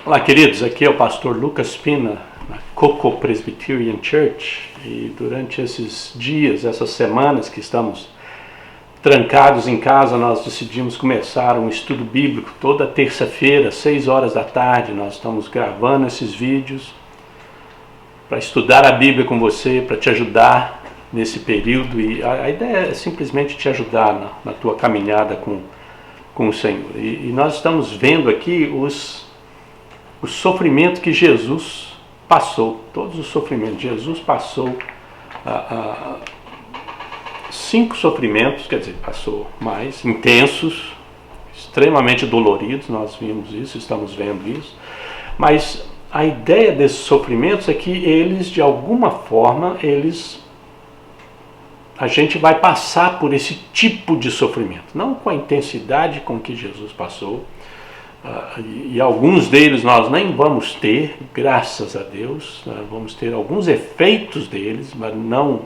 Olá, queridos, aqui é o pastor Lucas Pina, na Coco Presbyterian Church, e durante esses dias, essas semanas que estamos trancados em casa, nós decidimos começar um estudo bíblico toda terça-feira, 6 horas da tarde. Nós estamos gravando esses vídeos para estudar a Bíblia com você, para te ajudar nesse período, e a ideia é simplesmente te ajudar na tua caminhada com o Senhor. E nós estamos vendo aqui o sofrimento que Jesus passou, todos os sofrimentos. Jesus passou 5 sofrimentos, quer dizer, passou mais, intensos, extremamente doloridos, nós vimos isso, estamos vendo isso, mas a ideia desses sofrimentos é que eles, de alguma forma, a gente vai passar por esse tipo de sofrimento, não com a intensidade com que Jesus passou, e alguns deles nós nem vamos ter, graças a Deus, vamos ter alguns efeitos deles, mas não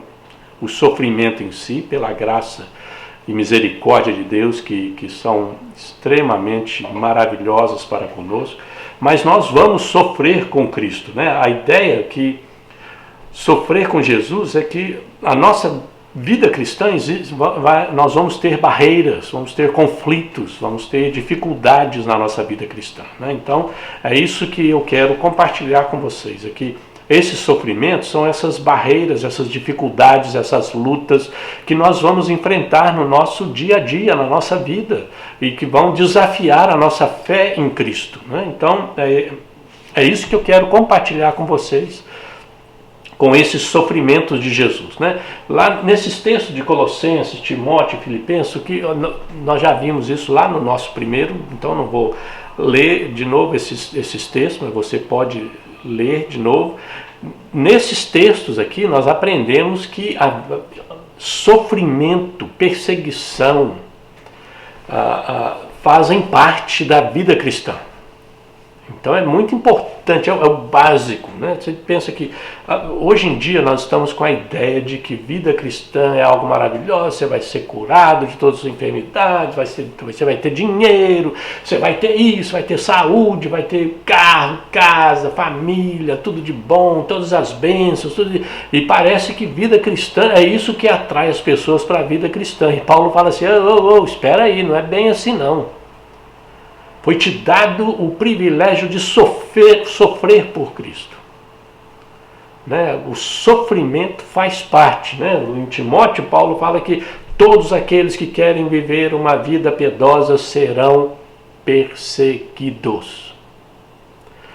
o sofrimento em si, pela graça e misericórdia de Deus, que são extremamente maravilhosas para conosco, mas nós vamos sofrer com Cristo, né? A ideia é que sofrer com Jesus é que a nossa vida cristã, nós vamos ter barreiras, vamos ter conflitos, vamos ter dificuldades na nossa vida cristã, né? Então, é isso que eu quero compartilhar com vocês aqui. Esses sofrimentos são essas barreiras, essas dificuldades, essas lutas que nós vamos enfrentar no nosso dia a dia, na nossa vida, e que vão desafiar a nossa fé em Cristo, né? Então, é isso que eu quero compartilhar com vocês, com esses sofrimentos de Jesus, né? Lá nesses textos de Colossenses, Timóteo e Filipenses, que nós já vimos isso lá no nosso primeiro, então não vou ler de novo esses textos, mas você pode ler de novo. Nesses textos aqui nós aprendemos que sofrimento, perseguição fazem parte da vida cristã. Então é muito importante, é o básico, né? Você pensa que hoje em dia nós estamos com a ideia de que vida cristã é algo maravilhoso, você vai ser curado de todas as enfermidades, você vai ter dinheiro, você vai ter isso, vai ter saúde, vai ter carro, casa, família, tudo de bom, todas as bênçãos, e parece que vida cristã é isso que atrai as pessoas para a vida cristã. E Paulo fala assim, espera aí, não é bem assim não. Foi te dado o privilégio de sofrer por Cristo, né? O sofrimento faz parte, né? Em Timóteo, Paulo fala que todos aqueles que querem viver uma vida piedosa serão perseguidos.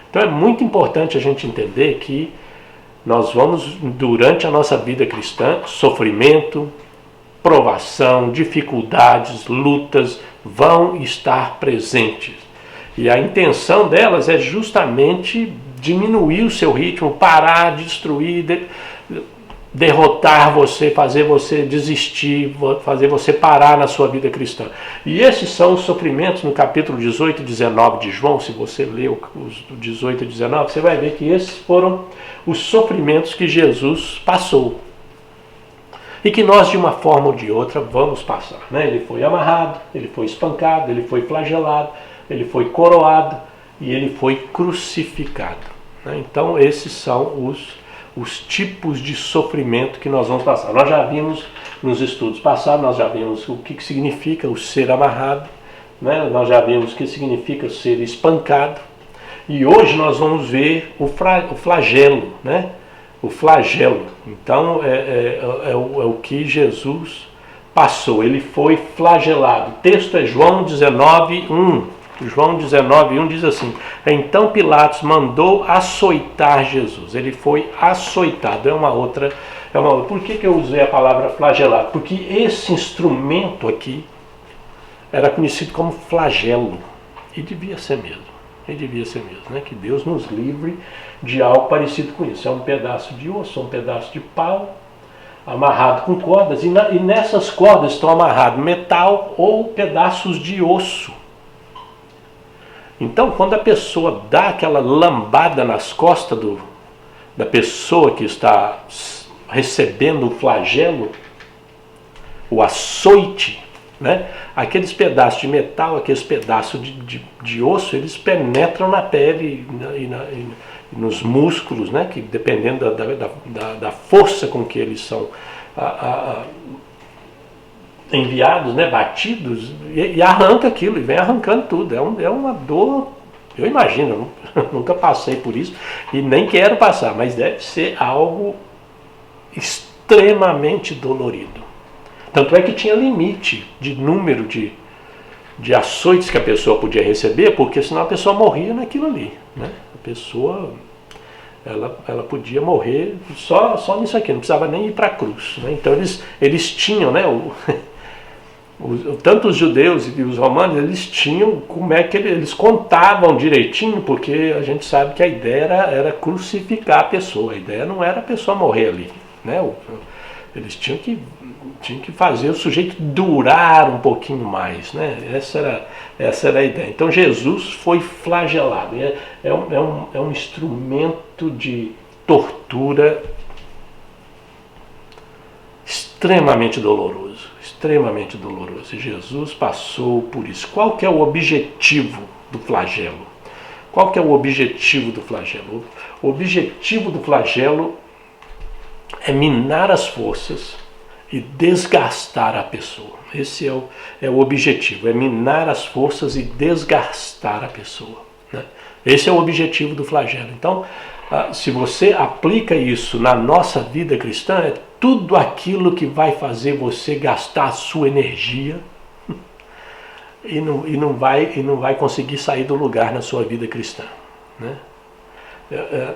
Então é muito importante a gente entender que nós vamos, durante a nossa vida cristã, sofrimento, provação, dificuldades, lutas vão estar presentes. E a intenção delas é justamente diminuir o seu ritmo, parar, destruir, derrotar você, fazer você desistir, fazer você parar na sua vida cristã. E esses são os sofrimentos no capítulo 18 e 19 de João. Se você ler os 18 e 19, você vai ver que esses foram os sofrimentos que Jesus passou. E que nós, de uma forma ou de outra, vamos passar, né? Ele foi amarrado, ele foi espancado, ele foi flagelado, ele foi coroado e ele foi crucificado, né? Então, esses são os tipos de sofrimento que nós vamos passar. Nós já vimos nos estudos passados, nós já vimos o que significa o ser amarrado, né? Nós já vimos o que significa ser espancado. E hoje nós vamos ver o flagelo, né? O flagelo. Então é o que Jesus passou. Ele foi flagelado. O texto é João 19:1. João 19:1 diz assim: então Pilatos mandou açoitar Jesus. Ele foi açoitado. Por que eu usei a palavra flagelado? Porque esse instrumento aqui era conhecido como flagelo. E devia ser mesmo. Né? Que Deus nos livre de algo parecido com isso. É um pedaço de osso, um pedaço de pau, amarrado com cordas, e nessas cordas estão amarrados metal ou pedaços de osso. Então, quando a pessoa dá aquela lambada nas costas da pessoa que está recebendo o flagelo, o açoite, né? Aqueles pedaços de metal, aqueles pedaços de osso, eles penetram na pele e nos músculos, né? Que dependendo da força com que eles são enviados, né? Batidos, e arranca aquilo, e vem arrancando tudo. É uma dor, eu imagino, eu nunca passei por isso e nem quero passar, mas deve ser algo extremamente dolorido. Tanto é que tinha limite de número de açoites que a pessoa podia receber, porque senão a pessoa morria naquilo ali, né? A pessoa, ela podia morrer só nisso aqui, não precisava nem ir para a cruz, né? Então eles tinham, né? Tanto os judeus e os romanos, eles tinham como é que eles contavam direitinho, porque a gente sabe que a ideia era crucificar a pessoa, a ideia não era a pessoa morrer ali, né? Eles tinham que fazer o sujeito durar um pouquinho mais, né? Essa era a ideia. Então Jesus foi flagelado, é um instrumento de tortura extremamente doloroso, extremamente doloroso. E Jesus passou por isso. Qual que é o objetivo do flagelo? Qual que é o objetivo do flagelo? O objetivo do flagelo é minar as forças e desgastar a pessoa. Esse é o objetivo, é minar as forças e desgastar a pessoa, né? Esse é o objetivo do flagelo. Então, se você aplica isso na nossa vida cristã, é tudo aquilo que vai fazer você gastar a sua energia e não vai conseguir sair do lugar na sua vida cristã, né?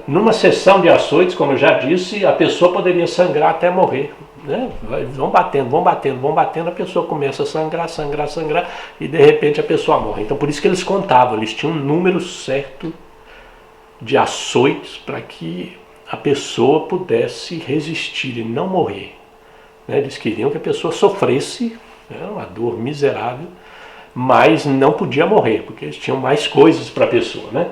Numa sessão de açoites, como eu já disse, a pessoa poderia sangrar até morrer, né? Vão batendo, a pessoa começa a sangrar, e de repente a pessoa morre. Então por isso que eles contavam, eles tinham um número certo de açoites para que a pessoa pudesse resistir e não morrer, né? Eles queriam que a pessoa sofresse, né, uma dor miserável, mas não podia morrer, porque eles tinham mais coisas para a pessoa, né?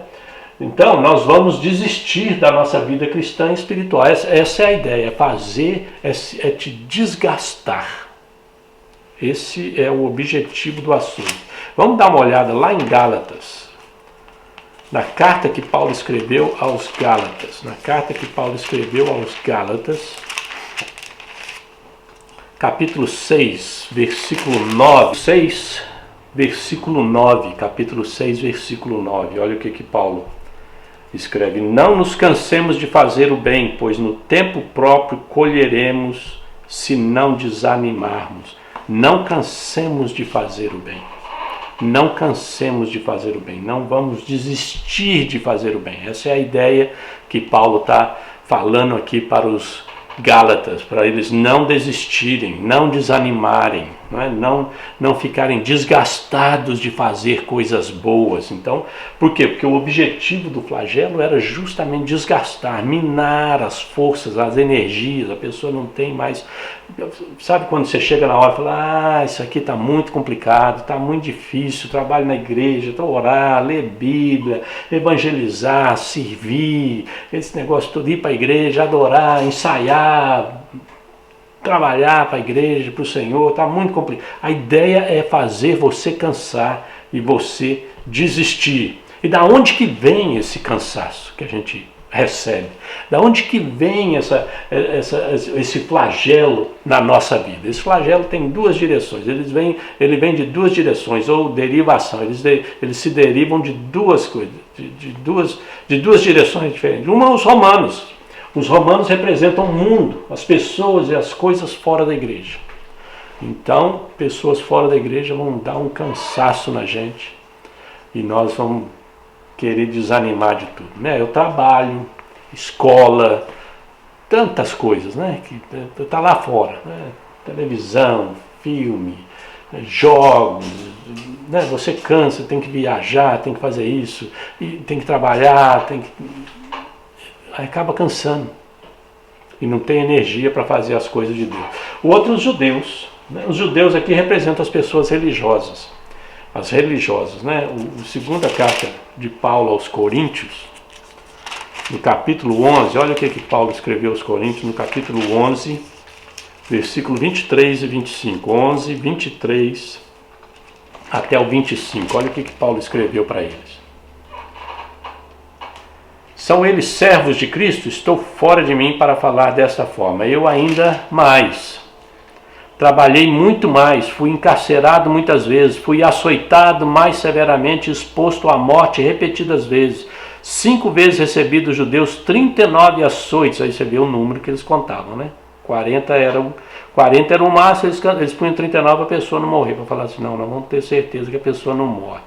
Então, nós vamos desistir da nossa vida cristã e espiritual. Essa é a ideia, é te desgastar. Esse é o objetivo do açoite. Vamos dar uma olhada lá em Gálatas, na carta que Paulo escreveu aos Gálatas. Capítulo 6, versículo 9. Capítulo 6, versículo 9. Olha o que Paulo escreve: não nos cansemos de fazer o bem, pois no tempo próprio colheremos se não desanimarmos. Não cansemos de fazer o bem. Não cansemos de fazer o bem. Não vamos desistir de fazer o bem. Essa é a ideia que Paulo está falando aqui para os Gálatas, para eles não desistirem, não desanimarem, não ficarem desgastados de fazer coisas boas. Então, por quê? Porque o objetivo do flagelo era justamente desgastar, minar as forças, as energias. A pessoa não tem mais... Sabe quando você chega na hora e fala: isso aqui está muito complicado, está muito difícil, trabalho na igreja, orar, ler Bíblia, evangelizar, servir, esse negócio todo, ir para a igreja, adorar, ensaiar, trabalhar para a igreja, para o Senhor, está muito complicado. A ideia é fazer você cansar e você desistir. E da onde que vem esse cansaço que a gente recebe? Da onde que vem esse flagelo na nossa vida? Esse flagelo tem duas direções. Ele vem de duas direções, ou derivação. Eles se derivam de duas coisas, de duas direções diferentes. Uma, os romanos. Os romanos representam o mundo, as pessoas e as coisas fora da igreja. Então, pessoas fora da igreja vão dar um cansaço na gente e nós vamos querer desanimar de tudo, né? Eu trabalho, escola, tantas coisas, né? Que tá lá fora, né? Televisão, filme, jogos, né? Você cansa, tem que viajar, tem que fazer isso, e tem que trabalhar, aí acaba cansando e não tem energia para fazer as coisas de Deus. O outro, os judeus, né? Os judeus aqui representam as pessoas religiosas, né? A segunda carta de Paulo aos Coríntios, no capítulo 11, olha o que Paulo escreveu aos Coríntios, no capítulo 11, versículo 23 e 25. 11, 23 até o 25. Olha o que Paulo escreveu para eles. São eles servos de Cristo? Estou fora de mim para falar desta forma. Eu ainda mais. Trabalhei muito mais, fui encarcerado muitas vezes, fui açoitado mais severamente, exposto à morte repetidas vezes. 5 vezes recebi dos judeus 39 açoites. Aí você vê o número que eles contavam, né? 40 era o máximo, eles punham 39 para a pessoa não morrer. Para falar assim, não, nós vamos ter certeza que a pessoa não morre.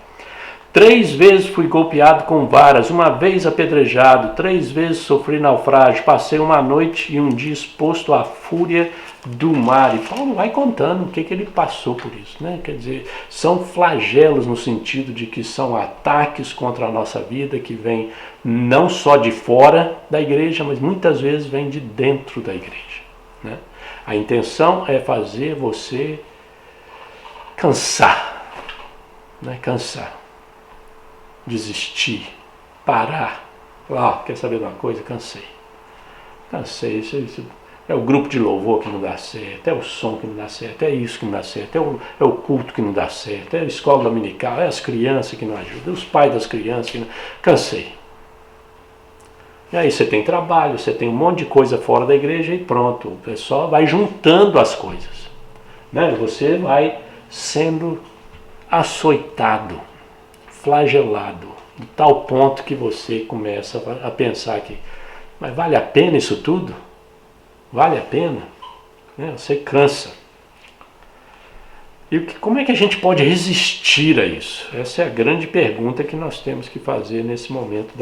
3 vezes fui golpeado com varas, 1 vez apedrejado, 3 vezes sofri naufrágio, passei uma noite e um dia exposto à fúria do mar. E Paulo vai contando o que ele passou por isso, né? Quer dizer, são flagelos no sentido de que são ataques contra a nossa vida que vêm não só de fora da igreja, mas muitas vezes vêm de dentro da igreja, né? A intenção é fazer você cansar, né? Cansar, desistir, parar. Quer saber de uma coisa? Cansei. Isso é o grupo de louvor que não dá certo, é o som que não dá certo, é isso que não dá certo, é o culto que não dá certo, é a escola dominical, é as crianças que não ajudam, os pais das crianças que não... Cansei. E aí você tem trabalho, você tem um monte de coisa fora da igreja e pronto, o pessoal vai juntando as coisas, né? Você vai sendo açoitado, flagelado, de tal ponto que você começa a pensar que, mas vale a pena isso tudo? Vale a pena? Você cansa. E como é que a gente pode resistir a isso? Essa é a grande pergunta que nós temos que fazer nesse momento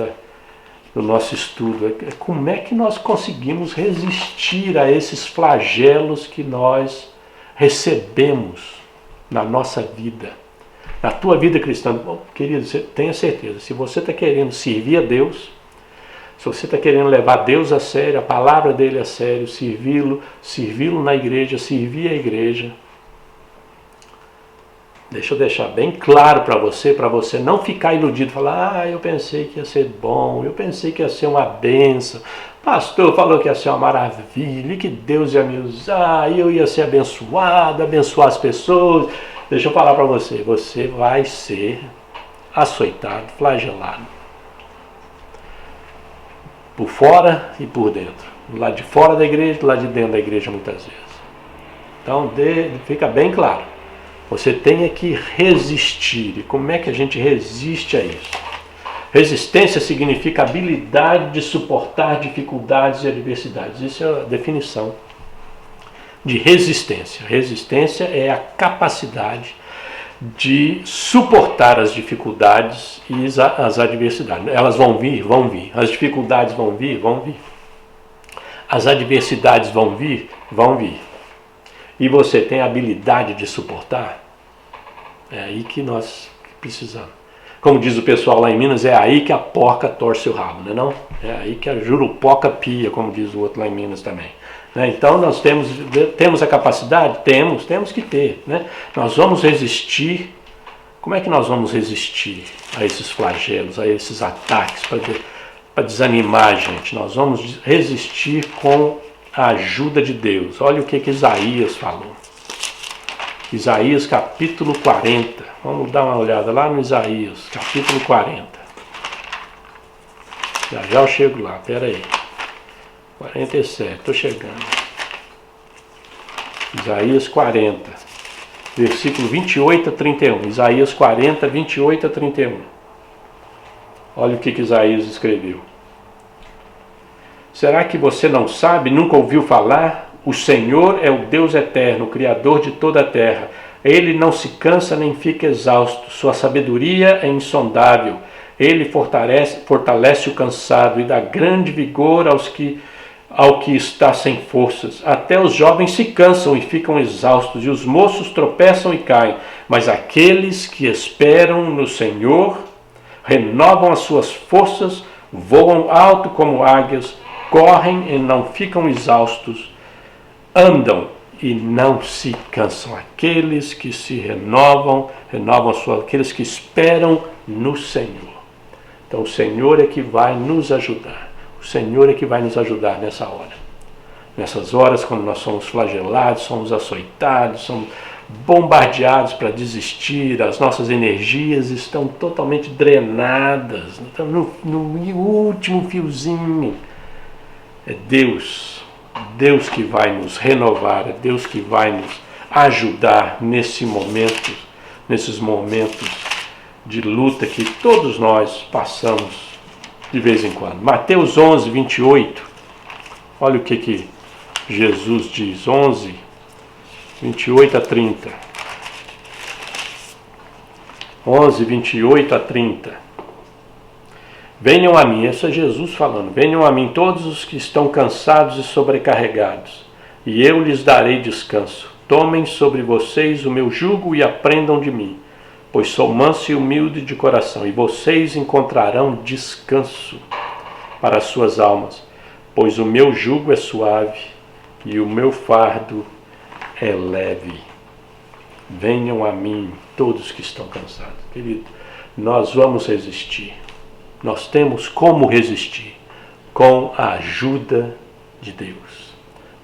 do nosso estudo. Como é que nós conseguimos resistir a esses flagelos que nós recebemos na nossa vida? Na tua vida cristã, querido, tenha certeza, se você está querendo servir a Deus, se você está querendo levar Deus a sério, a palavra dele a sério, servi-lo na igreja, servir a igreja, deixa eu deixar bem claro para você não ficar iludido, falar, eu pensei que ia ser bom, eu pensei que ia ser uma bênção, pastor falou que ia ser uma maravilha, que Deus ia me usar, eu ia ser abençoado, abençoar as pessoas. Deixa eu falar para você, você vai ser açoitado, flagelado, por fora e por dentro, do lado de fora da igreja, do lado de dentro da igreja muitas vezes. Então fica bem claro, você tem que resistir. E como é que a gente resiste a isso? Resistência significa habilidade de suportar dificuldades e adversidades. Isso é a definição de resistência. Resistência é a capacidade de suportar as dificuldades e as adversidades. Elas vão vir? Vão vir. As dificuldades vão vir? Vão vir. As adversidades vão vir? Vão vir. E você tem a habilidade de suportar? É aí que nós precisamos. Como diz o pessoal lá em Minas, é aí que a porca torce o rabo, não é não? É aí que a jurupoca pia, como diz o outro lá em Minas também. Então nós temos a capacidade? Temos que ter, né? Nós vamos resistir. Como é que nós vamos resistir a esses flagelos, a esses ataques, para desanimar a gente? Nós vamos resistir com a ajuda de Deus. Olha o que Isaías falou. Isaías capítulo 40. Vamos dar uma olhada lá no Isaías, capítulo 40. Já eu chego lá, espera aí. 47, estou chegando. Isaías 40, versículo 28 a 31. Isaías 40, 28 a 31. Olha o que Isaías escreveu. Será que você não sabe, nunca ouviu falar? O Senhor é o Deus eterno, o Criador de toda a terra. Ele não se cansa nem fica exausto. Sua sabedoria é insondável. Ele fortalece o cansado e dá grande vigor ao que está sem forças. Até os jovens se cansam e ficam exaustos, e os moços tropeçam e caem. Mas aqueles que esperam no Senhor renovam as suas forças, voam alto como águias, correm e não ficam exaustos, andam e não se cansam. Aqueles que se renovam aqueles que esperam no Senhor. Então o Senhor é que vai nos ajudar. O Senhor é que vai nos ajudar nessa hora. Nessas horas, quando nós somos flagelados, somos açoitados, bombardeados para desistir, as nossas energias estão totalmente drenadas, estamos no último fiozinho. É Deus que vai nos renovar, é Deus que vai nos ajudar nesses momentos de luta que todos nós passamos de vez em quando. Mateus 11, 28, olha o que Jesus diz, 11, 28 a 30. 11, 28 a 30. Venham a mim, esse é Jesus falando, venham a mim todos os que estão cansados e sobrecarregados, e eu lhes darei descanso. Tomem sobre vocês o meu jugo e aprendam de mim, pois sou manso e humilde de coração, e vocês encontrarão descanso para as suas almas, pois o meu jugo é suave e o meu fardo é leve. Venham a mim todos que estão cansados. Querido, nós vamos resistir. Nós temos como resistir com a ajuda de Deus.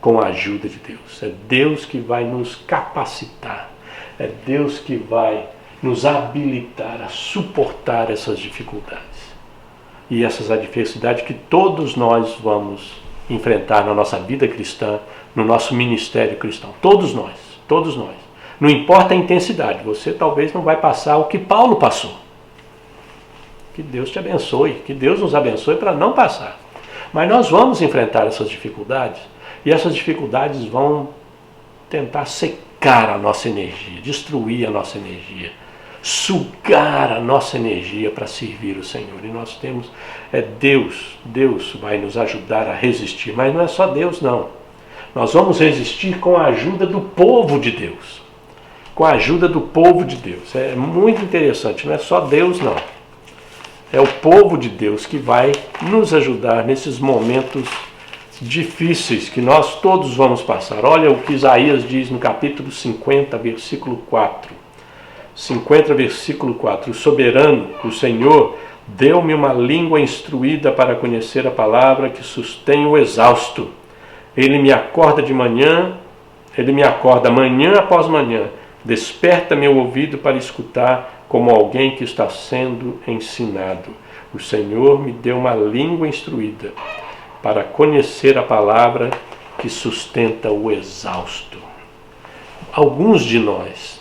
Com a ajuda de Deus. É Deus que vai nos capacitar. É Deus que vai nos habilitar a suportar essas dificuldades. E essas adversidades que todos nós vamos enfrentar na nossa vida cristã, no nosso ministério cristão. Todos nós. Todos nós. Não importa a intensidade. Você talvez não vai passar o que Paulo passou. Que Deus te abençoe, que Deus nos abençoe para não passar. Mas nós vamos enfrentar essas dificuldades, e essas dificuldades vão tentar secar a nossa energia, destruir a nossa energia, sugar a nossa energia para servir o Senhor. E nós temos, Deus vai nos ajudar a resistir, mas não é só Deus não. Nós vamos resistir com a ajuda do povo de Deus. Com a ajuda do povo de Deus. É muito interessante, não é só Deus não. É o povo de Deus que vai nos ajudar nesses momentos difíceis que nós todos vamos passar. Olha o que Isaías diz no capítulo 50, versículo 4. 50, versículo 4. O soberano, o Senhor, deu-me uma língua instruída para conhecer a palavra que sustém o exausto. Ele me acorda manhã após manhã. Desperta meu ouvido para escutar como alguém que está sendo ensinado. O Senhor me deu uma língua instruída para conhecer a palavra que sustenta o exausto. Alguns de nós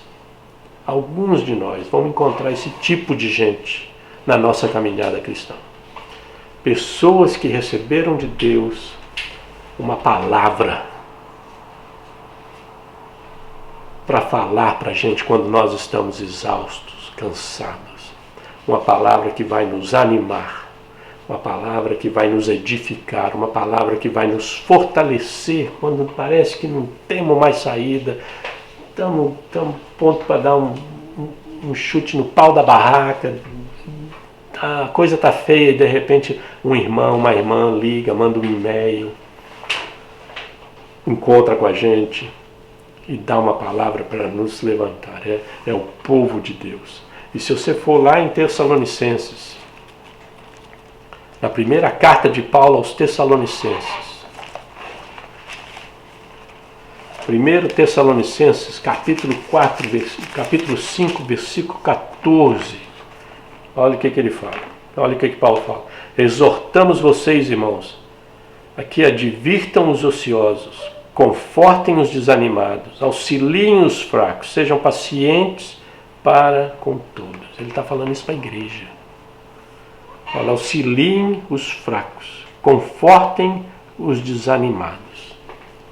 vão encontrar esse tipo de gente na nossa caminhada cristã. Pessoas que receberam de Deus uma palavra para falar para a gente quando nós estamos exaustos, cansados. Uma palavra que vai nos animar, uma palavra que vai nos edificar, uma palavra que vai nos fortalecer quando parece que não temos mais saída, estamos pronto para dar um chute no pau da barraca, a coisa está feia e de repente um irmão, uma irmã liga, manda um e-mail, encontra com a gente e dá uma palavra para nos levantar. É o povo de Deus. E se você for lá em Tessalonicenses, na primeira carta de Paulo aos Tessalonicenses, 1 Tessalonicenses, capítulo 5, versículo 14, olha o que ele fala, olha o que Paulo fala. Exortamos vocês, irmãos, a que advirtam os ociosos, confortem os desanimados, auxiliem os fracos, sejam pacientes para com todos. Ele está falando isso para a igreja. Fala, auxiliem os fracos, confortem os desanimados.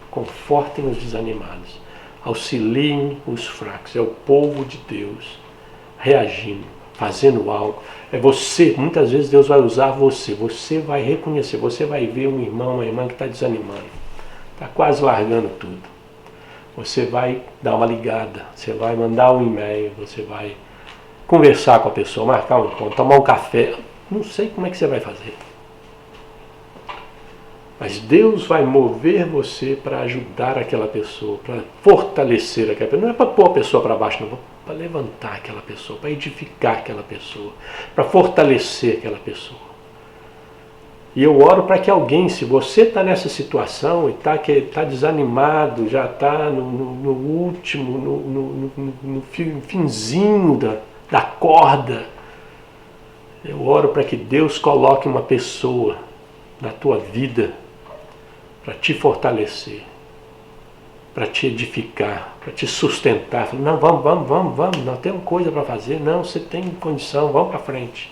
Confortem os desanimados, auxiliem os fracos. É o povo de Deus reagindo, fazendo algo. É você, muitas vezes Deus vai usar você. Você vai reconhecer, você vai ver um irmão, uma irmã que está desanimando, está quase largando tudo. Você vai dar uma ligada, você vai mandar um e-mail, você vai conversar com a pessoa, marcar um encontro, tomar um café. Não sei como é que você vai fazer. Mas Deus vai mover você para ajudar aquela pessoa, para fortalecer aquela pessoa. Não é para pôr a pessoa para baixo, não. Para levantar aquela pessoa, para edificar aquela pessoa, para fortalecer aquela pessoa. E eu oro para que alguém, se você está nessa situação e está desanimado, já está no último, no finzinho da corda, eu oro para que Deus coloque uma pessoa na tua vida para te fortalecer, para te edificar, para te sustentar. Não, vamos, nós temos coisa para fazer, não, você tem condição, vamos para frente.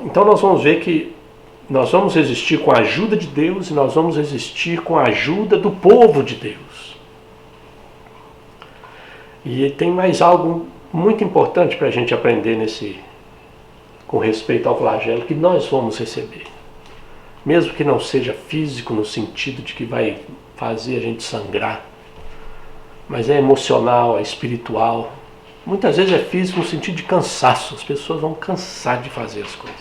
Então nós vamos ver que nós vamos existir com a ajuda de Deus e nós vamos existir com a ajuda do povo de Deus. E tem mais algo muito importante para a gente aprender com respeito ao flagelo, que nós vamos receber. Mesmo que não seja físico no sentido de que vai fazer a gente sangrar, mas é emocional, é espiritual. Muitas vezes é físico no sentido de cansaço. As pessoas vão cansar de fazer as coisas.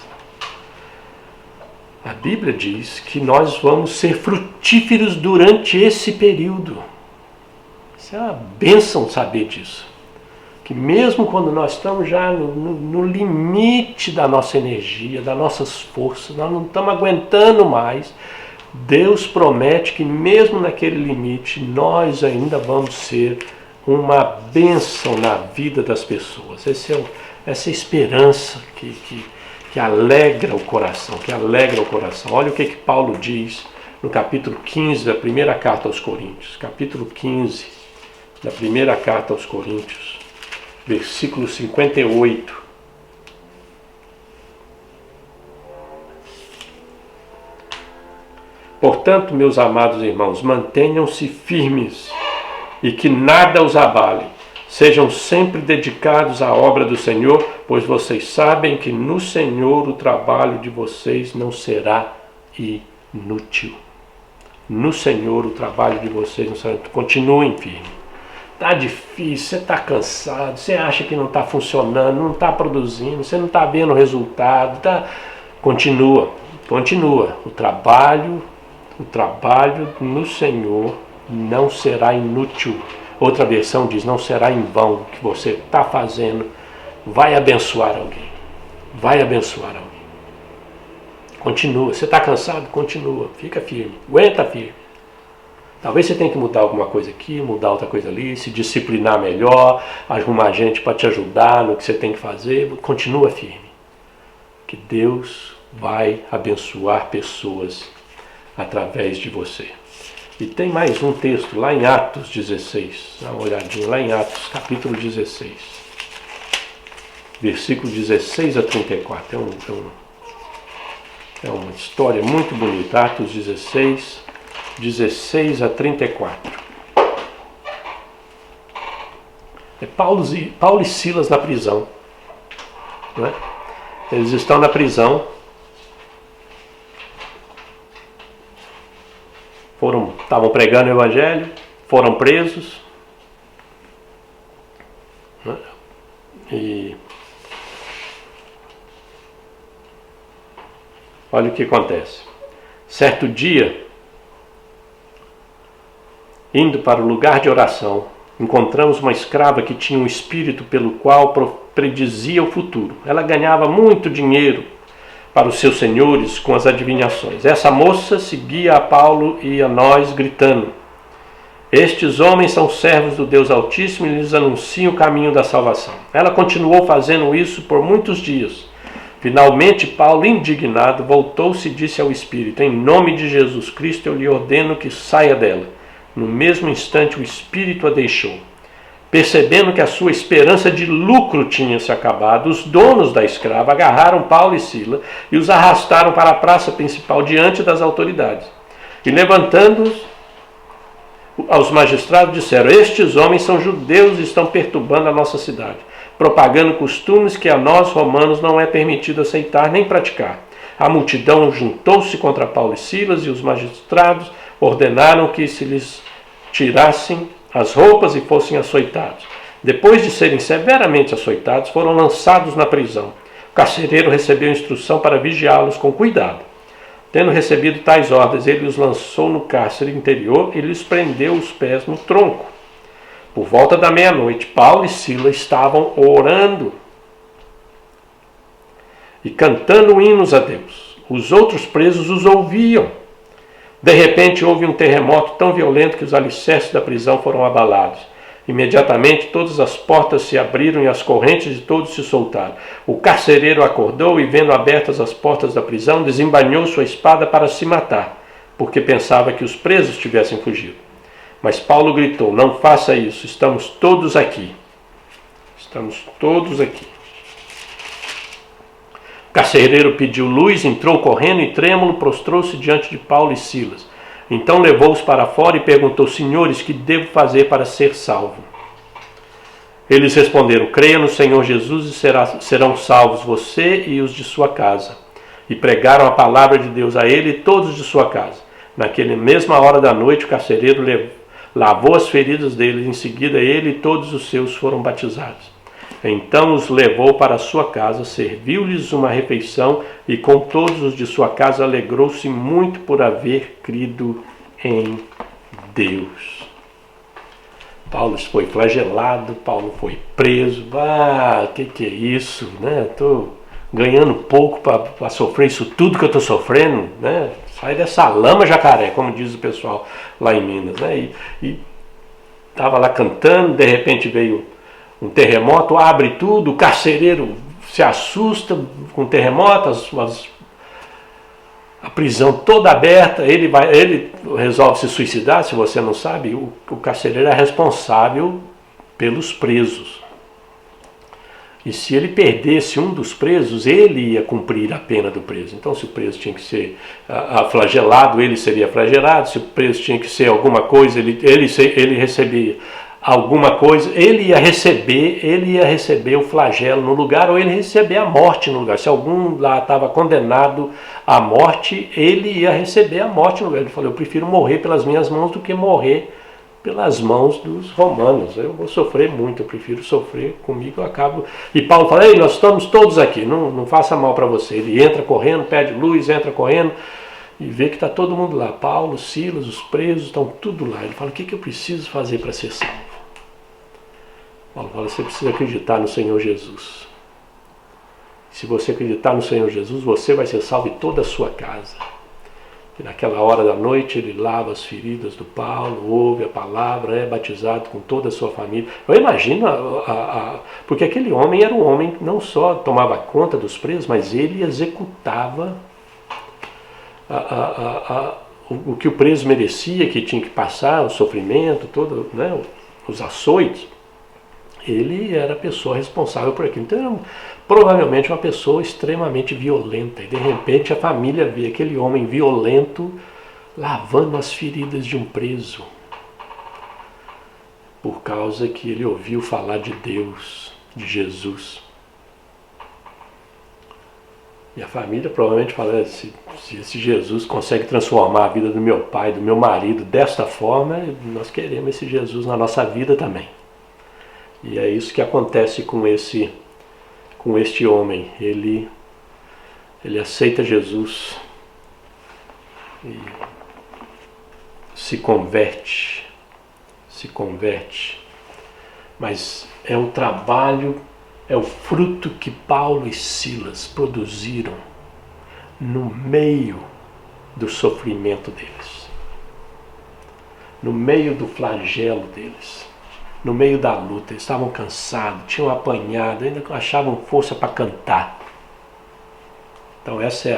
A Bíblia diz que nós vamos ser frutíferos durante esse período. Isso é uma bênção saber disso. Que mesmo quando nós estamos já no limite da nossa energia, das nossas forças, nós não estamos aguentando mais, Deus promete que mesmo naquele limite, nós ainda vamos ser uma bênção na vida das pessoas. Essa esperança que alegra o coração, Olha o que Paulo diz no capítulo 15 da primeira carta aos Coríntios. Capítulo 15 da primeira carta aos Coríntios, versículo 58. Portanto, meus amados irmãos, mantenham-se firmes e que nada os abale. Sejam sempre dedicados à obra do Senhor, pois vocês sabem que no Senhor o trabalho de vocês não será inútil. No Senhor o trabalho de vocês não será inútil. Continuem firmes. Está difícil, você está cansado, você acha que não está funcionando, não está produzindo, você não está vendo o resultado. Continua. O trabalho no Senhor não será inútil. Outra versão diz, não será em vão. O que você está fazendo vai abençoar alguém. Continua. Você está cansado? Continua. Fica firme. Aguenta firme. Talvez você tenha que mudar alguma coisa aqui, mudar outra coisa ali, se disciplinar melhor, arrumar gente para te ajudar no que você tem que fazer. Continua firme. Que Deus vai abençoar pessoas através de você. E tem mais um texto lá em Atos 16. Dá uma olhadinha lá em Atos, capítulo 16. Versículo 16 a 34. É uma história muito bonita. Atos 16 a 34. É Paulo e Silas na prisão. Não é? Eles estão na prisão. Estavam pregando o Evangelho, foram presos. Né? E olha o que acontece. Certo dia, indo para o lugar de oração, encontramos uma escrava que tinha um espírito pelo qual predizia o futuro. Ela ganhava muito dinheiro para os seus senhores com as adivinhações. Essa moça seguia a Paulo e a nós gritando: estes homens são servos do Deus Altíssimo e lhes anunciam o caminho da salvação. Ela continuou fazendo isso por muitos dias. Finalmente, Paulo, indignado, voltou-se e disse ao espírito: em nome de Jesus Cristo eu lhe ordeno que saia dela. No mesmo instante o espírito a deixou. Percebendo que a sua esperança de lucro tinha se acabado, os donos da escrava agarraram Paulo e Silas e os arrastaram para a praça principal diante das autoridades. E levantando-os aos magistrados disseram: estes homens são judeus e estão perturbando a nossa cidade, propagando costumes que a nós romanos não é permitido aceitar nem praticar. A multidão juntou-se contra Paulo e Silas e os magistrados ordenaram que se lhes tirassem as roupas e fossem açoitados. Depois de serem severamente açoitados, foram lançados na prisão. O carcereiro recebeu instrução para vigiá-los com cuidado. Tendo recebido tais ordens, ele os lançou no cárcere interior e lhes prendeu os pés no tronco. Por volta da meia-noite, Paulo e Silas estavam orando e cantando hinos a Deus. Os outros presos os ouviam. De repente houve um terremoto tão violento que os alicerces da prisão foram abalados. Imediatamente todas as portas se abriram e as correntes de todos se soltaram. O carcereiro acordou e, vendo abertas as portas da prisão, desembainhou sua espada para se matar, porque pensava que os presos tivessem fugido. Mas Paulo gritou: não faça isso, estamos todos aqui. Estamos todos aqui. O carcereiro pediu luz, entrou correndo e trêmulo prostrou-se diante de Paulo e Silas. Então levou-os para fora e perguntou: senhores, que devo fazer para ser salvo? Eles responderam: creia no Senhor Jesus e serão salvos você e os de sua casa. E pregaram a palavra de Deus a ele e todos de sua casa. Naquela mesma hora da noite, o carcereiro lavou as feridas deles. Em seguida, ele e todos os seus foram batizados. Então os levou para a sua casa, serviu-lhes uma refeição e com todos os de sua casa alegrou-se muito por haver crido em Deus. Paulo foi flagelado, Paulo foi preso. Que é isso, né? Estou ganhando pouco para sofrer isso tudo que eu estou sofrendo, né? Sai dessa lama, jacaré, como diz o pessoal lá em Minas, né? E estava lá cantando, de repente veio um terremoto, abre tudo, o carcereiro se assusta com o terremoto, a prisão toda aberta, ele resolve se suicidar. Se você não sabe, o carcereiro é responsável pelos presos. E se ele perdesse um dos presos, ele ia cumprir a pena do preso. Então, se o preso tinha que ser flagelado, ele seria flagelado. Se o preso tinha que ser alguma coisa, ele recebia alguma coisa, ele ia receber o flagelo no lugar, ou ele ia receber a morte no lugar. Se algum lá estava condenado à morte, ele ia receber a morte no lugar. Ele falou: eu prefiro morrer pelas minhas mãos do que morrer pelas mãos dos romanos. Eu vou sofrer muito, eu prefiro sofrer comigo, eu acabo. E Paulo fala: ei, nós estamos todos aqui, não faça mal para você. Ele entra correndo, pede luz, entra correndo, e vê que está todo mundo lá. Paulo, Silas, os presos, estão tudo lá. Ele fala: o que eu preciso fazer para ser salvo? Paulo fala: você precisa acreditar no Senhor Jesus. Se você acreditar no Senhor Jesus, você vai ser salvo e toda a sua casa. E naquela hora da noite ele lava as feridas do Paulo, ouve a palavra, é batizado com toda a sua família. Eu imagino, porque aquele homem era um homem que não só tomava conta dos presos, mas ele executava o que o preso merecia, que tinha que passar, o sofrimento, todo, né, os açoites. Ele era a pessoa responsável por aquilo. Então, era provavelmente uma pessoa extremamente violenta. E de repente a família vê aquele homem violento lavando as feridas de um preso, por causa que ele ouviu falar de Deus, de Jesus. E a família provavelmente fala: se esse Jesus consegue transformar a vida do meu pai, do meu marido desta forma, nós queremos esse Jesus na nossa vida também. E é isso que acontece com este homem. Ele aceita Jesus e se converte. Mas é o trabalho, é o fruto que Paulo e Silas produziram no meio do sofrimento deles, no meio do flagelo deles. No meio da luta, eles estavam cansados, tinham apanhado, ainda achavam força para cantar. Então essa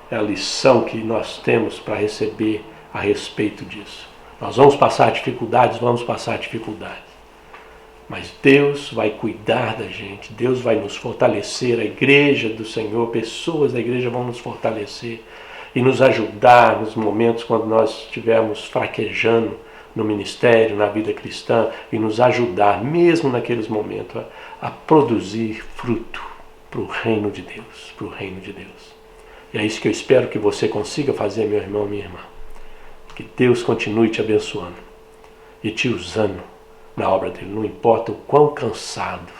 é a lição que nós temos para receber a respeito disso. Nós vamos passar dificuldades, mas Deus vai cuidar da gente, Deus vai nos fortalecer, a igreja do Senhor, pessoas da igreja vão nos fortalecer e nos ajudar nos momentos quando nós estivermos fraquejando no ministério, na vida cristã, e nos ajudar, mesmo naqueles momentos, a produzir fruto para o reino de Deus, E é isso que eu espero que você consiga fazer, meu irmão, minha irmã. Que Deus continue te abençoando e te usando na obra dele, não importa o quão cansado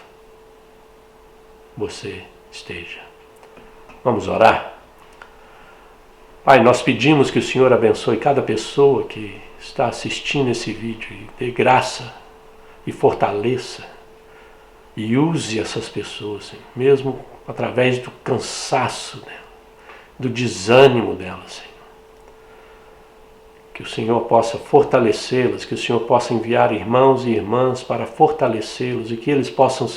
você esteja. Vamos orar? Pai, nós pedimos que o Senhor abençoe cada pessoa que está assistindo esse vídeo e dê graça e fortaleça E use essas pessoas, Senhor, mesmo através do cansaço dela, do desânimo delas, Senhor. Que o Senhor possa fortalecê-las, que o Senhor possa enviar irmãos e irmãs para fortalecê-los e que eles possam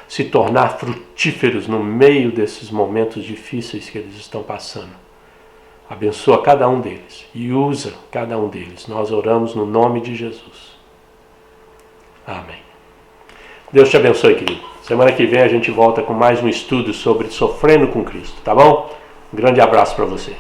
se tornar frutíferos no meio desses momentos difíceis que eles estão passando. Abençoa cada um deles e usa cada um deles. Nós oramos no nome de Jesus. Amém. Deus te abençoe, querido. Semana que vem a gente volta com mais um estudo sobre sofrendo com Cristo, tá bom? Um grande abraço para você.